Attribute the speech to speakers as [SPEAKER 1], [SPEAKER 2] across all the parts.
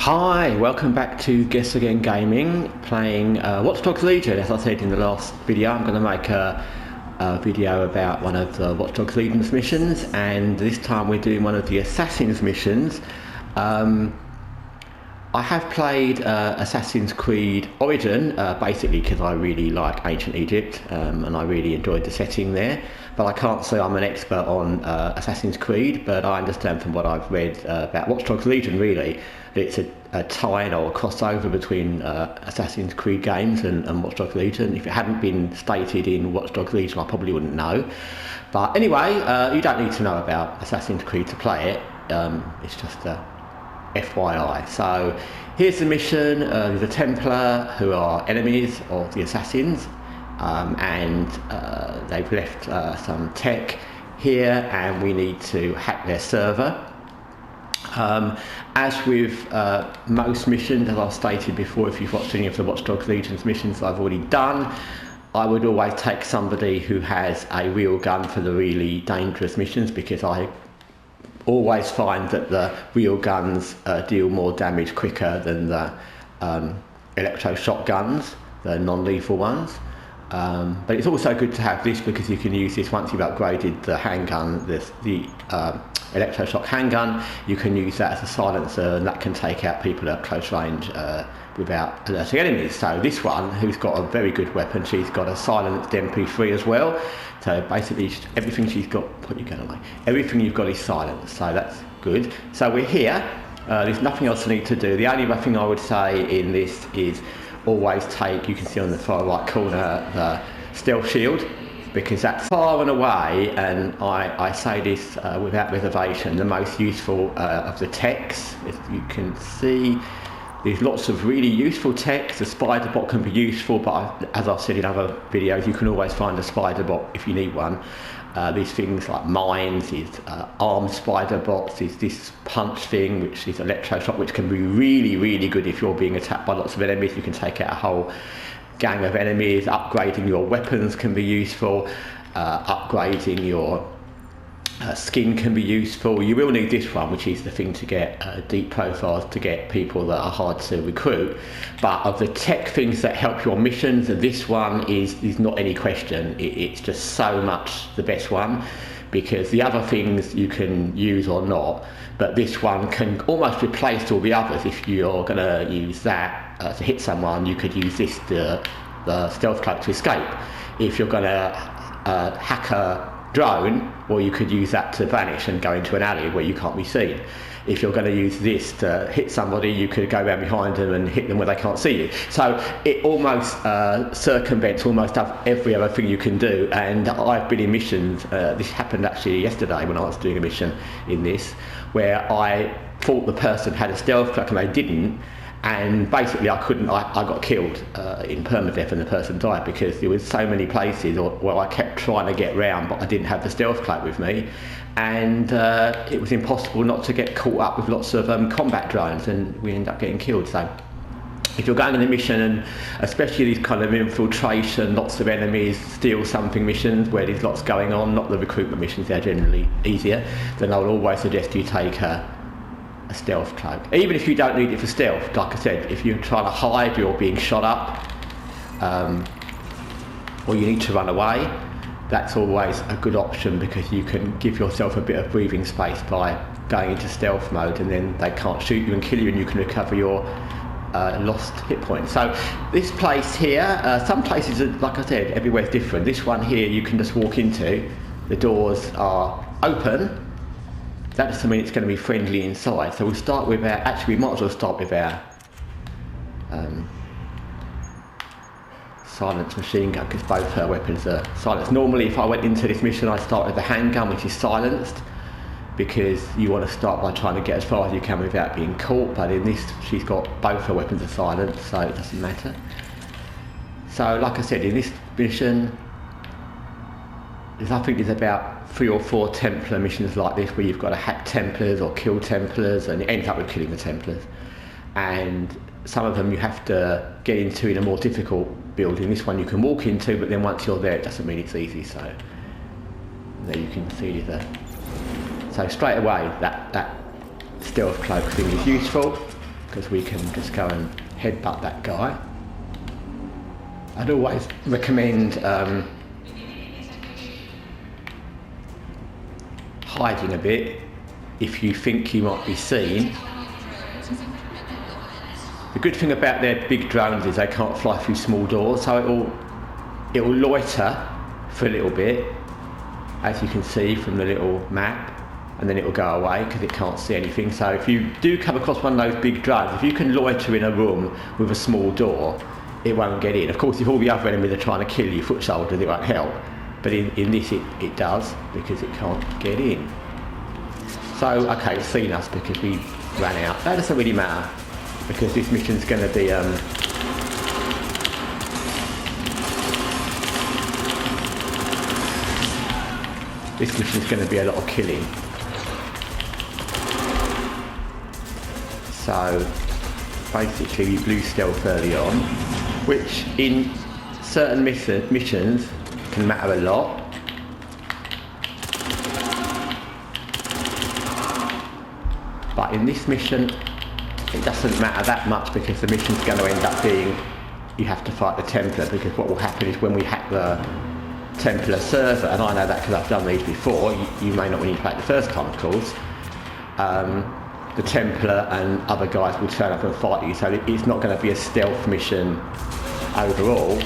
[SPEAKER 1] Hi, welcome back to Guessagaingaming, playing Watch Dogs Legion. As I said in the last video, I'm going to make a video about one of the Watch Dogs Legion's missions, and this time we're doing one of the Assassin's missions. I have played Assassin's Creed Origin, basically because I really like ancient Egypt, and I really enjoyed the setting there. But I can't say I'm an expert on Assassin's Creed, but I understand from what I've read about Watch Dogs Legion, really, that it's a tie-in or a crossover between Assassin's Creed games and Watch Dogs Legion. If it hadn't been stated in Watch Dogs Legion, I probably wouldn't know. But anyway, you don't need to know about Assassin's Creed to play it. It's just a FYI. So here's the mission. There's a Templar who are enemies of the Assassins, and they've left some tech here, and we need to hack their server. As with most missions, as I've stated before, if you've watched any of the Watch Dogs Legion's missions I've already done, I would always take somebody who has a real gun for the really dangerous missions, because I always find that the real guns deal more damage quicker than the electroshock guns, the non-lethal ones. But it's also good to have this, because you can use this once you've upgraded the handgun, the electroshock handgun. You can use that as a silencer, and that can take out people at close range without alerting enemies. So this one, who's got a very good weapon, she's got a silenced MP3 as well. So basically everything she's got, put your gun away, everything you've got is silenced, so that's good. So we're here, there's nothing else I need to do. The only other thing I would say in this is always take, you can see on the far right corner, the stealth shield, because that's far and away, and I say this without reservation, the most useful of the techs. As you can see, there's lots of really useful techs. The spider bot can be useful, but as I've said in other videos, you can always find a spider bot if you need one. These things like mines, these armed spider bots, this punch thing, which is electroshock, which can be really, really good if you're being attacked by lots of enemies. You can take out a whole gang of enemies. Upgrading your weapons can be useful. Upgrading your skin can be useful. You will need this one, which is the thing to get deep profiles, to get people that are hard to recruit. But of the tech things that help your missions, this one is not any question. It's just so much the best one, because the other things you can use or not, but this one can almost replace all the others. If you're going to use that to hit someone, you could use this, the stealth cloak, to escape. If you're going to hack a drone, or you could use that to vanish and go into an alley where you can't be seen. If you're going to use this to hit somebody, you could go around behind them and hit them where they can't see you. So it almost circumvents almost every other thing you can do. And I've been in missions, this happened actually yesterday when I was doing a mission in this, where I thought the person had a stealth cloak and they didn't, and basically I got killed in permadeath, and the person died, because there was so many places where I kept trying to get round, but I didn't have the stealth cloak with me, and it was impossible not to get caught up with lots of combat drones, and we end up getting killed. So if you're going on a mission, and especially these kind of infiltration, lots of enemies, steal something missions where there's lots going on, not the recruitment missions, they're generally easier, then I would always suggest you take a stealth cloak. Even if you don't need it for stealth, like I said, if you're trying to hide, you're being shot up, or you need to run away, that's always a good option, because you can give yourself a bit of breathing space by going into stealth mode, and then they can't shoot you and kill you, and you can recover your lost hit points. So this place here, some places are, like I said, everywhere's different. This one here you can just walk into, the doors are open. That doesn't mean it's going to be friendly inside. So we'll start with our, actually we might as well start with our silenced machine gun, because both her weapons are silenced. Normally if I went into this mission, I'd start with the handgun, which is silenced, because you want to start by trying to get as far as you can without being caught. But in this, she's got both her weapons are silenced, so it doesn't matter. So like I said, in this mission, I think there's about 3 or 4 Templar missions like this, where you've got to hack Templars or kill Templars, and it ends up with killing the Templars. And some of them you have to get into in a more difficult building. This one you can walk into, but then once you're there, it doesn't mean it's easy. So there you can see so straight away that stealth cloak thing is useful. because we can just go and headbutt that guy. I'd always recommend hiding a bit if you think you might be seen. The good thing about their big drones is they can't fly through small doors, so it will loiter for a little bit, as you can see from the little map, and then it will go away because it can't see anything. So if you do come across one of those big drones, if you can loiter in a room with a small door, it won't get in. Of course, if all the other enemies are trying to kill you, foot soldiers, it won't help. But in this it does, because it can't get in. So, okay, it's seen us because we ran out. That doesn't really matter, because this mission's going to be a lot of killing. So basically we blew stealth early on, which in certain missions can matter a lot. But in this mission it doesn't matter that much, because the mission's going to end up being you have to fight the Templar, because what will happen is when we hack the Templar server, and I know that because I've done these before, you may not when you play it the first time of course, the Templar and other guys will turn up and fight you, so it's not going to be a stealth mission overall.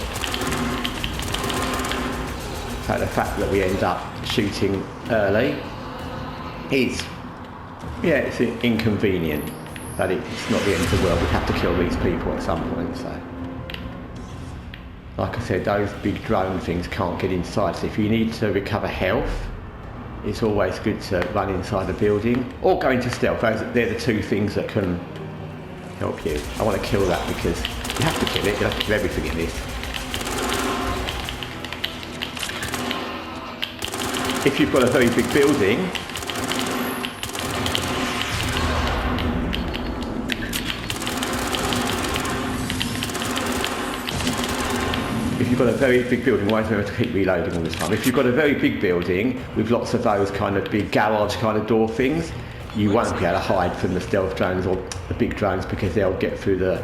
[SPEAKER 1] So the fact that we end up shooting early is, yeah, it's inconvenient, but it's not the end of the world. We have to kill these people at some point, so. Like I said, those big drone things can't get inside, so if you need to recover health, it's always good to run inside a building or go into stealth. They're the two things that can help you. I want to kill that because you have to kill it, you have to kill everything in this. If you've got a very big building, why do we have to keep reloading all the time? If you've got a very big building with lots of those kind of big garage kind of door things, you won't be able to hide from the stealth drones or the big drones, because they'll get through the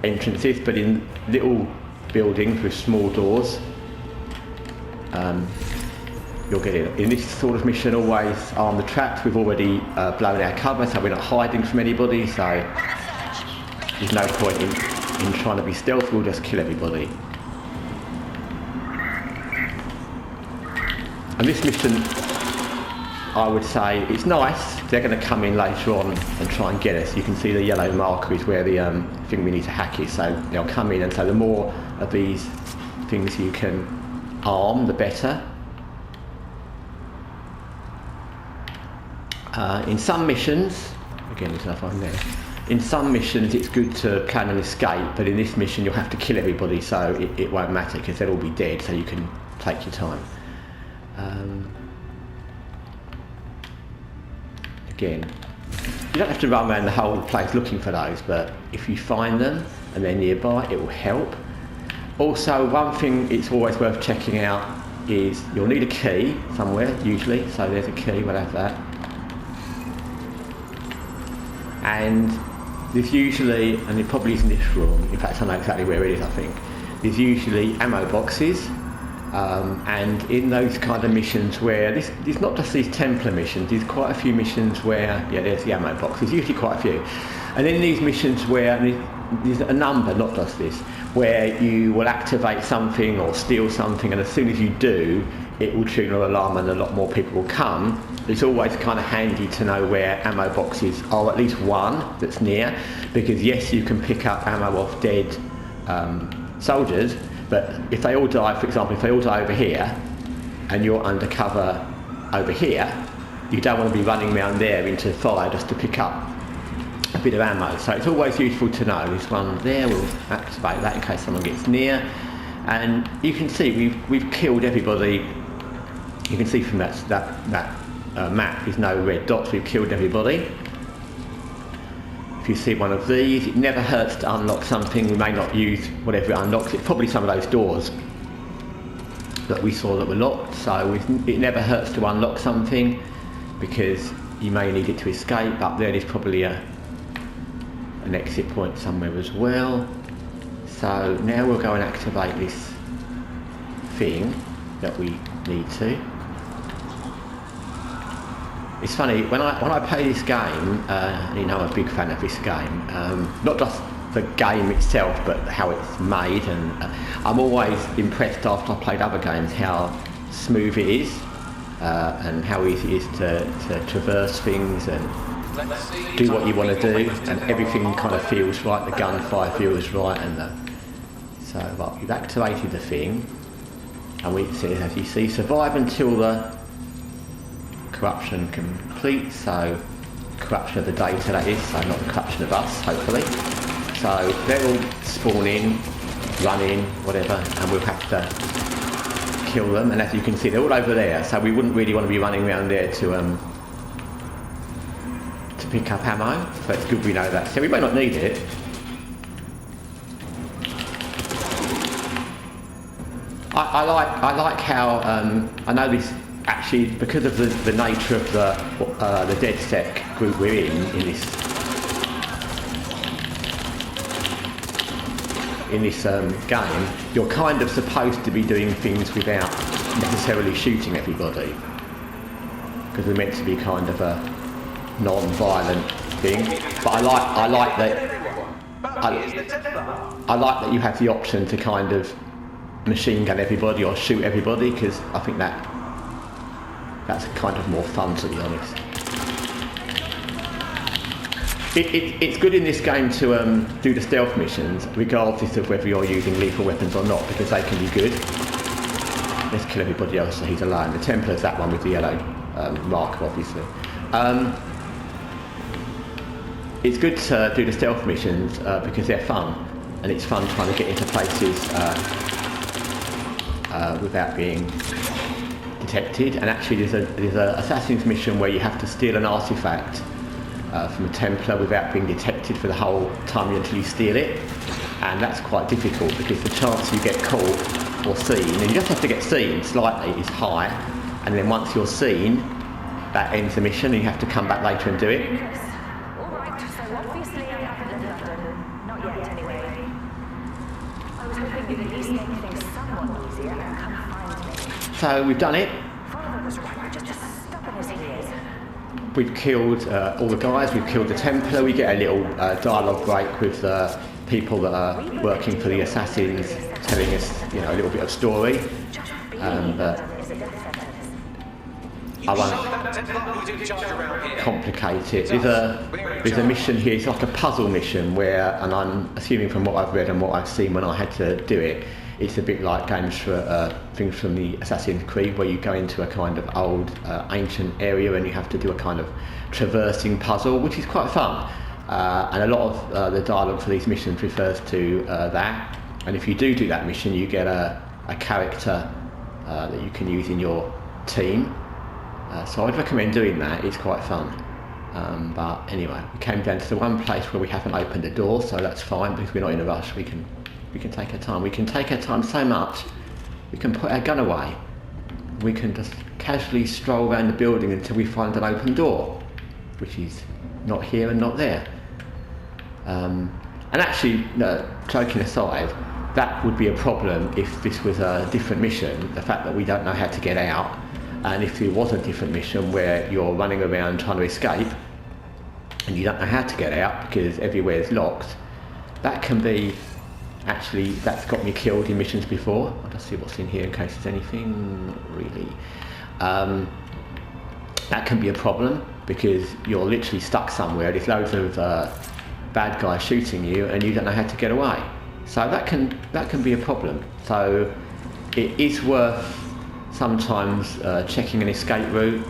[SPEAKER 1] entrances. But in little buildings with small doors, you'll get in. In this sort of mission, always arm the traps. We've already blown our cover, so we're not hiding from anybody, so there's no point in trying to be stealth. We'll just kill everybody. And this mission, I would say, it's nice. They're going to come in later on and try and get us. You can see the yellow marker is where the thing we need to hack is. So they'll come in, and so the more of these things you can arm, the better. In some missions, again there's another one there. In some missions it's good to plan an escape, but in this mission you'll have to kill everybody, so it won't matter because they'll all be dead, so you can take your time. Again, you don't have to run around the whole place looking for those, but if you find them and they're nearby, it will help. Also, one thing it's always worth checking out is you'll need a key somewhere, usually, so there's a key, we'll have that. And there's usually, and it probably is in this room, in fact I know exactly where it is, I think, there's usually ammo boxes. And in those kind of missions where, there's not just these Templar missions, there's quite a few missions where, yeah, there's the ammo box, there's usually quite a few. And in these missions where, there's a number, not just this, where you will activate something or steal something, and as soon as you do, it will trigger an alarm and a lot more people will come. It's always kind of handy to know where ammo boxes are, at least one that's near, because yes, you can pick up ammo off dead soldiers, but if they all die, for example, if they all die over here, and you're undercover over here, you don't want to be running around there into fire just to pick up a bit of ammo. So it's always useful to know. This one there, we'll activate that in case someone gets near. And you can see we've killed everybody. You can see from that map, there's no red dots, we've killed everybody. If you see one of these, it never hurts to unlock something. We may not use whatever it unlocks. It's probably some of those doors that we saw that were locked, so it never hurts to unlock something, because you may need it to escape. Up there, there's probably a an exit point somewhere as well. So now we'll go and activate this thing that we need to. It's funny, when I play this game, you know I'm a big fan of this game, not just the game itself but how it's made, and I'm always impressed after I've played other games how smooth it is and how easy it is to traverse things and do what you want to do, and everything kind of feels right, the gunfire feels right, and so right, we've activated the thing, and we see, as you see, survive until the corruption complete, so corruption of the data that is, so not the corruption of us, hopefully. So they're all spawn in, run in, whatever, and we'll have to kill them, and as you can see they're all over there, so we wouldn't really want to be running around there to pick up ammo, so it's good we know that. So we may not need it. I like how I know this actually because of the nature of the DedSec group we're in this game. You're kind of supposed to be doing things without necessarily shooting everybody, because we're meant to be kind of a non-violent thing. But I like that you have the option to kind of machine gun everybody or shoot everybody, because I think that's kind of more fun, to be honest. It's good in this game to do the stealth missions, regardless of whether you're using lethal weapons or not, because they can be good. Let's kill everybody else so he's alone. The Templar's that one with the yellow marker, obviously. It's good to do the stealth missions because they're fun, and it's fun trying to get into places without being detected. And actually there's a Assassin's mission where you have to steal an artifact from a Templar without being detected for the whole time until you steal it, and that's quite difficult because the chance you get caught or seen, and you just have to get seen slightly, is high, and then once you're seen that ends the mission and you have to come back later and do it.
[SPEAKER 2] Alright, so obviously I haven't lived London. Not yet anyway. I was hoping you'd at least make things somewhat easier and come find me.
[SPEAKER 1] So we've done it.
[SPEAKER 2] Father was right, we're just as stubborn as he is.
[SPEAKER 1] We've killed all the guys, we've killed the Templar, we get a little dialogue break with the people that are working for the Assassins, telling us, you know, a little bit of story. But I won't complicate it. There's a mission here, it's like a puzzle mission where, and I'm assuming from what I've read and what I've seen when I had to do it, it's a bit like games for things from the Assassin's Creed, where you go into a kind of old, ancient area and you have to do a kind of traversing puzzle, which is quite fun. And a lot of the dialogue for these missions refers to that. And if you do that mission, you get a character that you can use in your team. So I'd recommend doing that, it's quite fun. But anyway, we came down to the one place where we haven't opened the door, so that's fine because we're not in a rush. We can take our time. We can take our time so much, we can put our gun away. We can just casually stroll around the building until we find an open door, which is not here and not there. And actually, no, joking aside, that would be a problem if this was a different mission, the fact that we don't know how to get out. And if there was a different mission where you're running around trying to escape and you don't know how to get out because everywhere is locked, that can be, actually, that's got me killed in missions before. I'll just see what's in here in case there's anything. Not really. That can be a problem because you're literally stuck somewhere. There's loads of bad guys shooting you and you don't know how to get away. So that can be a problem. So it is worth sometimes checking an escape route,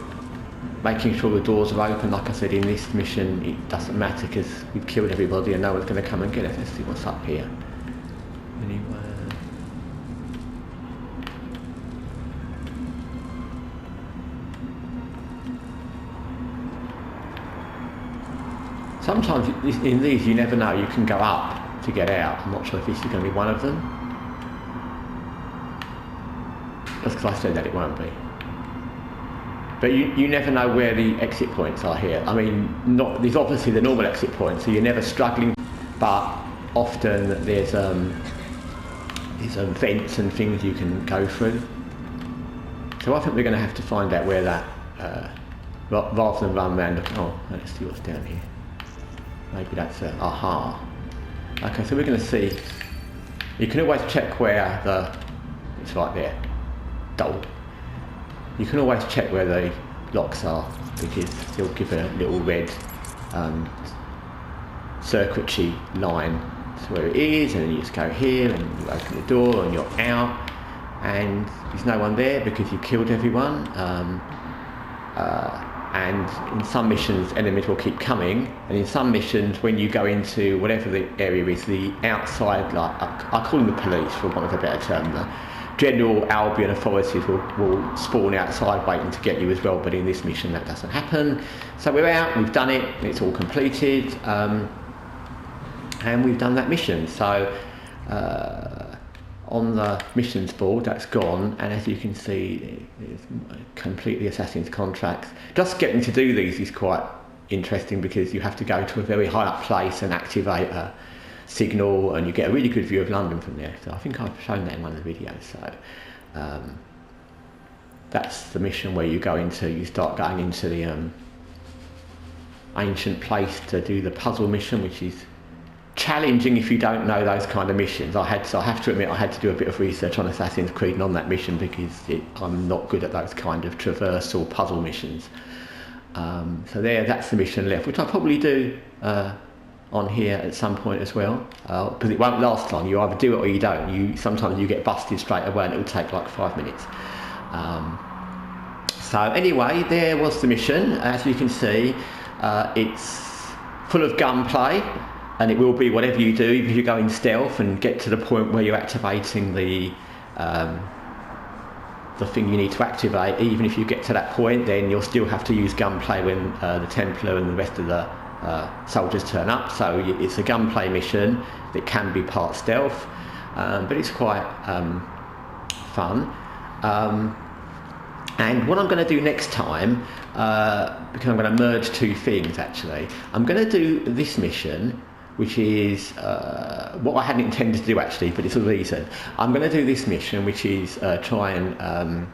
[SPEAKER 1] making sure the doors are open. Like I said, in this mission it doesn't matter because we've killed everybody and no one's going to come and get us. Let's see what's up here. Anyway, sometimes in these you never know, you can go up to get out. I'm not sure if this is going to be one of them. Just because I said that it won't be. But you never know where the exit points are here. I mean, there's obviously the normal exit points, so you're never struggling, but often there's vents and things you can go through. So I think we're going to have to find out where that, rather than run around. Oh, let's see what's down here. Maybe that's aha. Okay, so we're going to see. You can always check where it's right there. Dull. You can always check where the locks are, because they'll give a little red circuitry line to where it is, and then you just go here and you open the door and you're out, and there's no one there because you killed everyone. And in some missions enemies will keep coming, and in some missions when you go into whatever the area is, the outside, like I call them the police for want of a better term, the general Albion authorities will spawn outside waiting to get you as well, but in this mission that doesn't happen. So we're out, we've done it, it's all completed, and we've done that mission. So on the missions board, that's gone, and as you can see, it's completely Assassin's contracts. Just getting to do these is quite interesting because you have to go to a very high up place and activate a signal, and you get a really good view of London from there. So I think I've shown that in one of the videos. So that's the mission where you start going into the ancient place to do the puzzle mission, which is challenging if you don't know those kind of missions. I have to admit I had to do a bit of research on Assassin's Creed and on that mission because I'm not good at those kind of traversal puzzle missions. So that's the mission left, which I'll probably do on here at some point as well, because it won't last long. You either do it or you don't. Sometimes you get busted straight away and it'll take like 5 minutes. So anyway, there was the mission. As you can see, it's full of gunplay, and it will be whatever you do, if you go in stealth and get to the point where you're activating the thing you need to activate. Even if you get to that point, then you'll still have to use gunplay when the Templar and the rest of the soldiers turn up. So it's a gunplay mission that can be part stealth, but it's quite fun. And what I'm going to do next time, because I'm going to merge two things actually, I'm going to do this mission, which is what I hadn't intended to do actually, but it's a reason. I'm going to do this mission, which is try and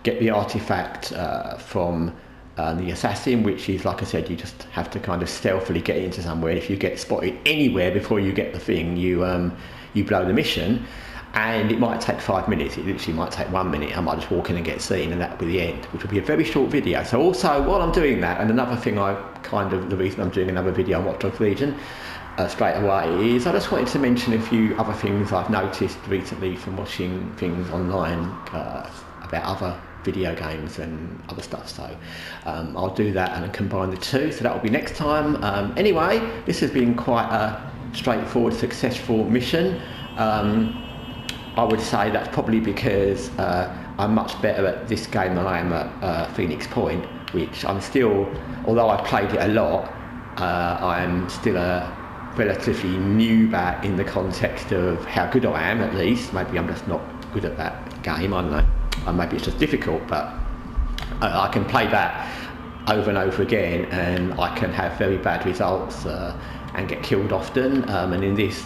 [SPEAKER 1] get the artifact from the assassin, which is, like I said, you just have to kind of stealthily get into somewhere. If you get spotted anywhere before you get the thing, you blow the mission. And it might take 5 minutes, it literally might take 1 minute. I might just walk in and get seen, and that'll be the end, which will be a very short video. So also, while I'm doing that, and another thing the reason I'm doing another video on Watch Dogs Legion straight away is I just wanted to mention a few other things I've noticed recently from watching things online about other video games and other stuff. So I'll do that and combine the two, so that will be next time. Anyway, this has been quite a straightforward, successful mission. I would say that's probably because I'm much better at this game than I am at Phoenix Point, which I'm still, although I've played it a lot, I'm still a relatively new bat in the context of how good I am, at least. Maybe I'm just not good at that game, I don't know. Maybe it's just difficult, but I can play that over and over again, and I can have very bad results and get killed often. And in this,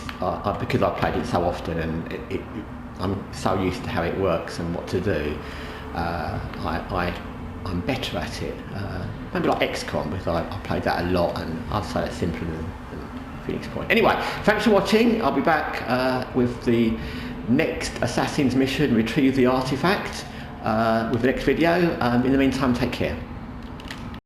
[SPEAKER 1] because I've played it so often and I'm so used to how it works and what to do, I'm better at it. Maybe like XCOM, because I played that a lot, and I'd say it's simpler than Phoenix Point. Anyway, thanks for watching. I'll be back with the next Assassin's mission, retrieve the artifact, with the next video. In the meantime, take care.